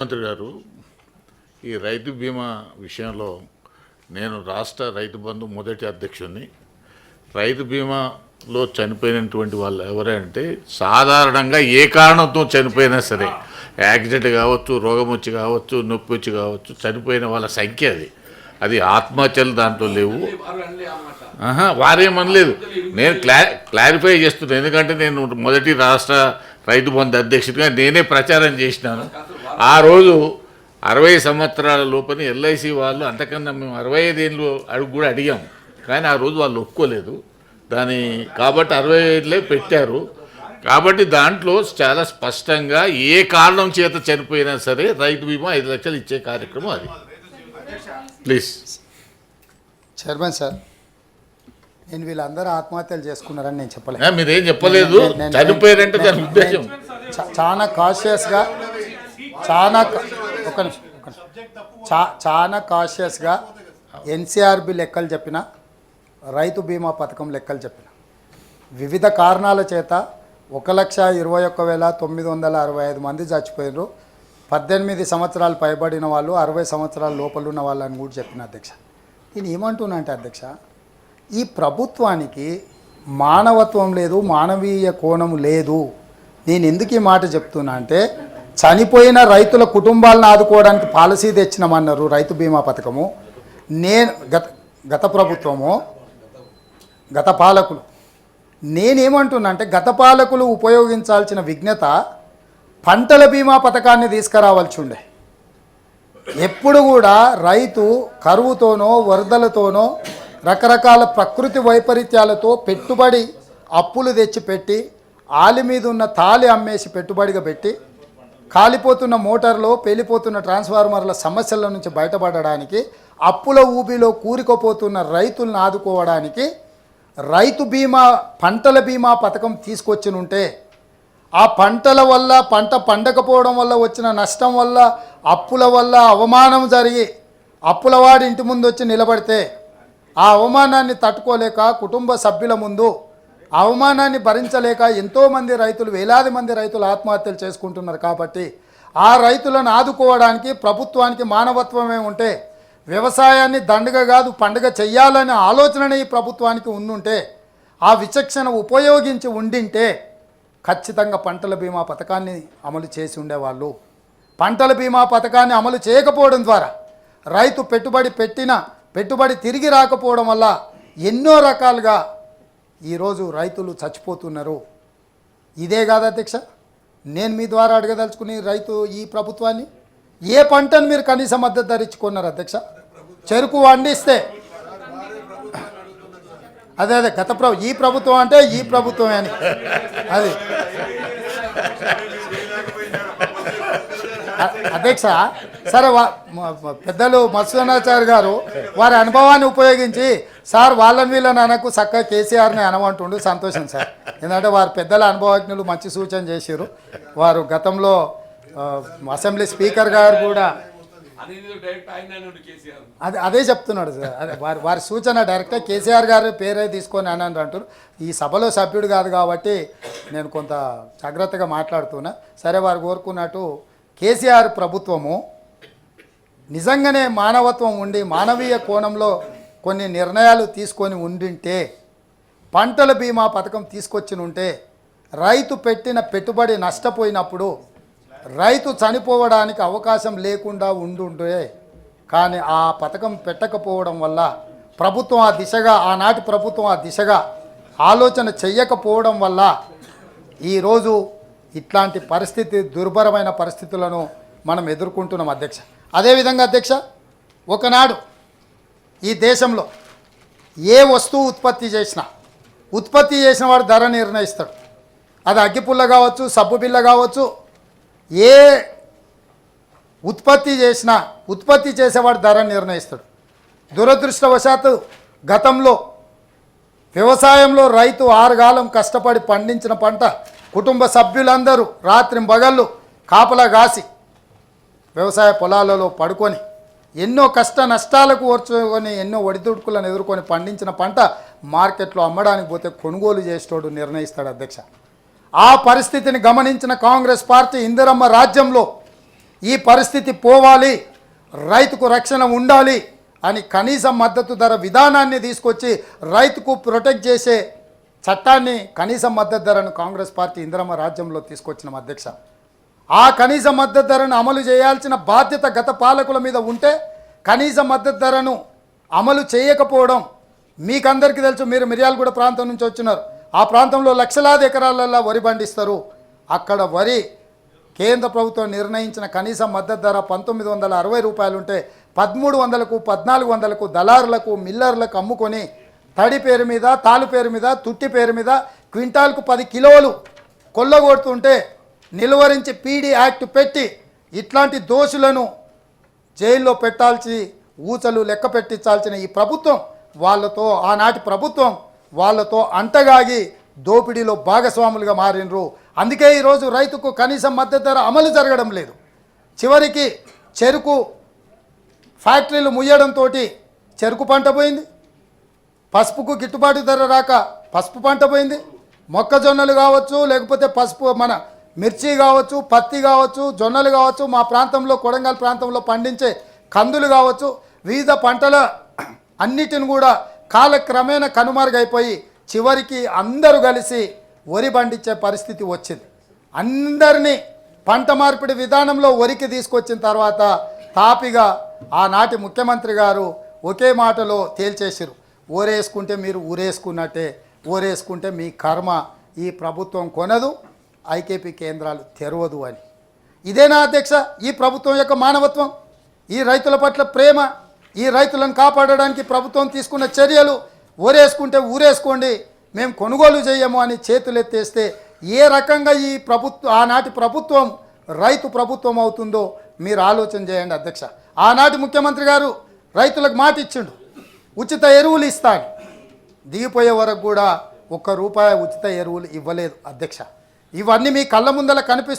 మంత్రి గారు, ఈ రైతు బీమా విషయంలో నేను రాష్ట్ర రైతు బంధు మొదటి అధ్యక్షుడిని. రైతు బీమాలో చనిపోయినటువంటి వాళ్ళు ఎవరంటే సాధారణంగా ఏ కారణంతో చనిపోయినా సరే, యాక్సిడెంట్ కావచ్చు, రోగం వచ్చి కావచ్చు, నొప్పి వచ్చి కావచ్చు, చనిపోయిన వాళ్ళ సంఖ్య అది ఆత్మహత్యలు దాంట్లో లేవు. వారేమనలేదు. నేను క్లారిఫై చేస్తున్నాను, ఎందుకంటే నేను మొదటి రాష్ట్ర రైతు బంధు అధ్యక్షుడిగా నేనే ప్రచారం చేసినాను. ఆ రోజు 60 సంవత్సరాల లోపల ఎల్ఐసి వాళ్ళు, అంతకన్నా మేము 65 ఏళ్ళు అడుగు కూడా అడిగాము, కానీ ఆ రోజు వాళ్ళు ఒప్పుకోలేదు కాబట్టి 65 పెట్టారు. కాబట్టి దాంట్లో చాలా స్పష్టంగా ఏ కారణం చేత చనిపోయినా సరే రైతు బీమా 5 లక్షలు ఇచ్చే కార్యక్రమం అది. ప్లీజ్ చైర్మన్ సార్, నేను వీళ్ళందరూ ఆత్మహత్యలు చేసుకున్నారని నేను చెప్పలేదు. మీరేం చెప్పలేదు, చనిపోయారంటే దాని ఉద్దేశం. చాలా కాషియస్గా చాలా కాషియస్గా ఎన్సీఆర్బి లెక్కలు చెప్పిన, రైతు బీమా పథకం లెక్కలు చెప్పిన, వివిధ కారణాల చేత 1,21,965 మంది చచ్చిపోయారు. 18 సంవత్సరాలు పైబడిన వాళ్ళు, 60 సంవత్సరాల లోపల ఉన్న వాళ్ళని కూడా చెప్పిన అధ్యక్ష. నేను ఏమంటున్నా అంటే అధ్యక్ష, ఈ ప్రభుత్వానికి మానవత్వం లేదు, మానవీయ కోణం లేదు. నేను ఎందుకు ఈ మాట చెప్తున్నా అంటే, చనిపోయిన రైతుల కుటుంబాలను ఆదుకోవడానికి పాలసీ తెచ్చినామన్నారు రైతు బీమా పథకము. నేను గత ప్రభుత్వము, గత పాలకులు, నేనేమంటున్నా అంటే, గత పాలకులు ఉపయోగించాల్సిన విజ్ఞత పంటల బీమా పథకాన్ని తీసుకురావాల్సి ఉండే. ఎప్పుడు కూడా రైతు కరువుతోనో వరదలతోనో రకరకాల ప్రకృతి వైపరీత్యాలతో పెట్టుబడి అప్పులు తెచ్చిపెట్టి, ఆలి మీద ఉన్న తాలి అమ్మేసి పెట్టుబడిగా పెట్టి, కాలిపోతున్న మోటార్లో పేలిపోతున్న ట్రాన్స్ఫార్మర్ల సమస్యల నుంచి బయటపడడానికి, అప్పుల ఊబిలో కూరుకుపోతున్న రైతులను ఆదుకోవడానికి రైతు బీమా, పంటల బీమా పథకం తీసుకొచ్చినుంటే, ఆ పంటల వల్ల, పంట పండకపోవడం వల్ల వచ్చిన నష్టం వల్ల, అప్పుల వల్ల అవమానం జరిగి అప్పులవాడి ఇంటి ముందు వచ్చి నిలబడితే, ఆ అవమానాన్ని తట్టుకోలేక కుటుంబ సభ్యుల ముందు అవమానాన్ని భరించలేక ఎంతోమంది రైతులు, వేలాది మంది రైతులు ఆత్మహత్యలు చేసుకుంటున్నారు. కాబట్టి ఆ రైతులను ఆదుకోవడానికి ప్రభుత్వానికి మానవత్వమే ఉంటే, వ్యవసాయాన్ని దండగ కాదు పండుగ చెయ్యాలనే ఆలోచననే ఈ ప్రభుత్వానికి ఉండుంటే, ఆ విచక్షణ ఉపయోగించి ఉండింటే ఖచ్చితంగా పంటల బీమా పథకాన్ని అమలు చేసి ఉండేవాళ్ళు. పంటల బీమా పథకాన్ని అమలు చేయకపోవడం ద్వారా రైతు పెట్టుబడి తిరిగి రాకపోవడం వల్ల ఎన్నో రకాలుగా ఈరోజు రైతులు చచ్చిపోతున్నారు. ఇదే కాదు అధ్యక్ష, నేను మీ ద్వారా అడగదలుచుకుని రైతు ఈ ప్రభుత్వాన్ని, ఏ పంటను మీరు కనీస మద్దతు ధర ఇచ్చుకున్నారు అధ్యక్ష? చెరుకు వండిస్తే అదే ఈ ప్రభుత్వం అంటే ఈ ప్రభుత్వమే అని అది అధ్యక్ష. సరే, పెద్దలు మత్స్యనాచార్య గారు వారి అనుభవాన్ని ఉపయోగించి, సార్ వాళ్ళని వీళ్ళని అనకు, చక్కగా కేసీఆర్ని అనమంటుండు. సంతోషం సార్, ఎందుకంటే వారు పెద్దల అనుభవజ్ఞులు, మంచి సూచన చేశారు. వారు గతంలో అసెంబ్లీ స్పీకర్ గారు కూడా అదే చెప్తున్నాడు సార్. అదే వారి సూచన డైరెక్ట్గా కేసీఆర్ గారి పేరే తీసుకొని అని అంటారు. ఈ సభలో సభ్యుడు కాదు కాబట్టి నేను కొంత జాగ్రత్తగా మాట్లాడుతున్నా. సరే, వారు కోరుకున్నట్టు కేసీఆర్ ప్రభుత్వము నిజంగానే మానవత్వం ఉండి, మానవీయ కోణంలో కొన్ని నిర్ణయాలు తీసుకొని ఉండింటే, పంటల బీమా పథకం తీసుకొచ్చి ఉంటే, రైతు పెట్టిన పెట్టుబడి నష్టపోయినప్పుడు రైతు చనిపోవడానికి అవకాశం లేకుండా ఉండుంటే, కానీ ఆ పథకం పెట్టకపోవడం వల్ల ప్రభుత్వం ఆ దిశగా, ఆనాటి ప్రభుత్వం ఆ దిశగా ఆలోచన చెయ్యకపోవడం వల్ల ఈరోజు ఇట్లాంటి పరిస్థితి, దుర్భరమైన పరిస్థితులను మనం ఎదుర్కొంటున్నాం అధ్యక్ష. అదేవిధంగా అధ్యక్ష, ఒకనాడు ఈ దేశంలో ఏ వస్తువు ఉత్పత్తి చేసిన వాడు ధర నిర్ణయిస్తాడు. అది అగ్గిపుల్ల కావచ్చు, సబ్బు బిల్ల కావచ్చు, ఏ ఉత్పత్తి చేసేవాడు ధర నిర్ణయిస్తాడు. దురదృష్టవశాత్తు గతంలో వ్యవసాయంలో రైతు 6 కాలం కష్టపడి పండించిన పంట కుటుంబ సభ్యులందరూ రాత్రింబగళ్ళు కాపలా కాసి వ్యవసాయ పొలాలలో పడుకొని ఎన్నో కష్ట నష్టాలకు ఓర్చుకొని, ఎన్నో ఒడిదుడుకులను ఎదుర్కొని పండించిన పంట మార్కెట్లో అమ్మడానికి పోతే కొనుగోలు చేసేటోడు నిర్ణయిస్తాడు అధ్యక్ష. ఆ పరిస్థితిని గమనించిన కాంగ్రెస్ పార్టీ ఇందిరమ్మ రాజ్యంలో ఈ పరిస్థితి పోవాలి, రైతుకు రక్షణ ఉండాలి అని కనీస మద్దతు ధర విధానాన్ని తీసుకొచ్చి రైతుకు ప్రొటెక్ట్ చేసే చట్టాన్ని, కనీస మద్దతు ధరను కాంగ్రెస్ పార్టీ ఇందిరమ్మ రాజ్యంలో తీసుకొచ్చిన అధ్యక్ష. ఆ కనీస మద్దతు ధరను అమలు చేయాల్సిన బాధ్యత గత పాలకుల మీద ఉంటే కనీస మద్దతు ధరను అమలు చేయకపోవడం, మీకందరికీ తెలుసు, మీరు మిర్యాలగూడ ప్రాంతం నుంచి వచ్చినారు. ఆ ప్రాంతంలో లక్షలాది ఎకరాలలో వరి పండిస్తారు. అక్కడ వరి కేంద్ర ప్రభుత్వం నిర్ణయించిన కనీస మద్దతు ధర 1960 రూపాయలు ఉంటే 1300కు 1400కు దళారులకు మిల్లర్లకు అమ్ముకొని తడి పేరు మీద, తాలు పేరు మీద, తుట్టి పేరు మీద క్వింటాల్కు 10 కిలోలు కొల్లగొడుతుంటే నిలువరించి పీడీ యాక్ట్ పెట్టి ఇట్లాంటి దోషులను జైల్లో పెట్టాల్సి, ఊచలు లెక్క పెట్టించాల్సిన ఈ ప్రభుత్వం వాళ్ళతో, ఆనాటి ప్రభుత్వం వాళ్ళతో అంటగాగి దోపిడీలో భాగస్వాములుగా మారినరు. అందుకే ఈరోజు రైతుకు కనీస మద్దతు ధర అమలు జరగడం లేదు. చివరికి చెరుకు ఫ్యాక్టరీలు ముయ్యడంతో చెరుకు పంట పోయింది, పసుపుకు గిట్టుబాటు ధర రాక పసుపు పంట పోయింది, మొక్కజొన్నలు కావచ్చు, లేకపోతే పసుపు మన మిర్చి కావచ్చు, పత్తి కావచ్చు, జొన్నలు కావచ్చు, మా ప్రాంతంలో కొడంగల్ ప్రాంతంలో పండించే కందులు కావచ్చు, వివిధ పంటల అన్నిటిని కూడా కాలక్రమేణా కనుమరుగైపోయి చివరికి అందరూ కలిసి వరి పండించే పరిస్థితి వచ్చింది. అందరినీ పంట మార్పిడి విధానంలో వరికి తీసుకొచ్చిన తర్వాత తాపిగా ఆనాటి ముఖ్యమంత్రి గారు ఒకే మాటలో తేల్చేసారు, ఓరేసుకుంటే మీరు ఊరేసుకున్నట్టే, ఓరేసుకుంటే మీ కర్మ, ఈ ప్రభుత్వం కొనదు, ఐకేపీ కేంద్రాలు తెరవదు అని. ఇదేనా అధ్యక్ష ఈ ప్రభుత్వం యొక్క మానవత్వం? ఈ రైతుల పట్ల ప్రేమ, ఈ రైతులను కాపాడడానికి ప్రభుత్వం తీసుకున్న చర్యలు, ఓరేసుకుంటే ఊరేసుకోండి, మేము కొనుగోలు చేయము అని చేతులెత్తేస్తే ఏ రకంగా ఈ ఆనాటి ప్రభుత్వం రైతు ప్రభుత్వం అవుతుందో మీరు ఆలోచన చేయండి అధ్యక్ష. ఆనాటి ముఖ్యమంత్రి గారు రైతులకు మాట ఇచ్చిండు, ఉచిత ఎరువులు ఇస్తాను, దిగిపోయే వరకు కూడా ₹1 ఉచిత ఎరువులు ఇవ్వలేదు అధ్యక్ష. ఇవన్నీ మీ కళ్ళ ముందల కనిపిస్తుంది.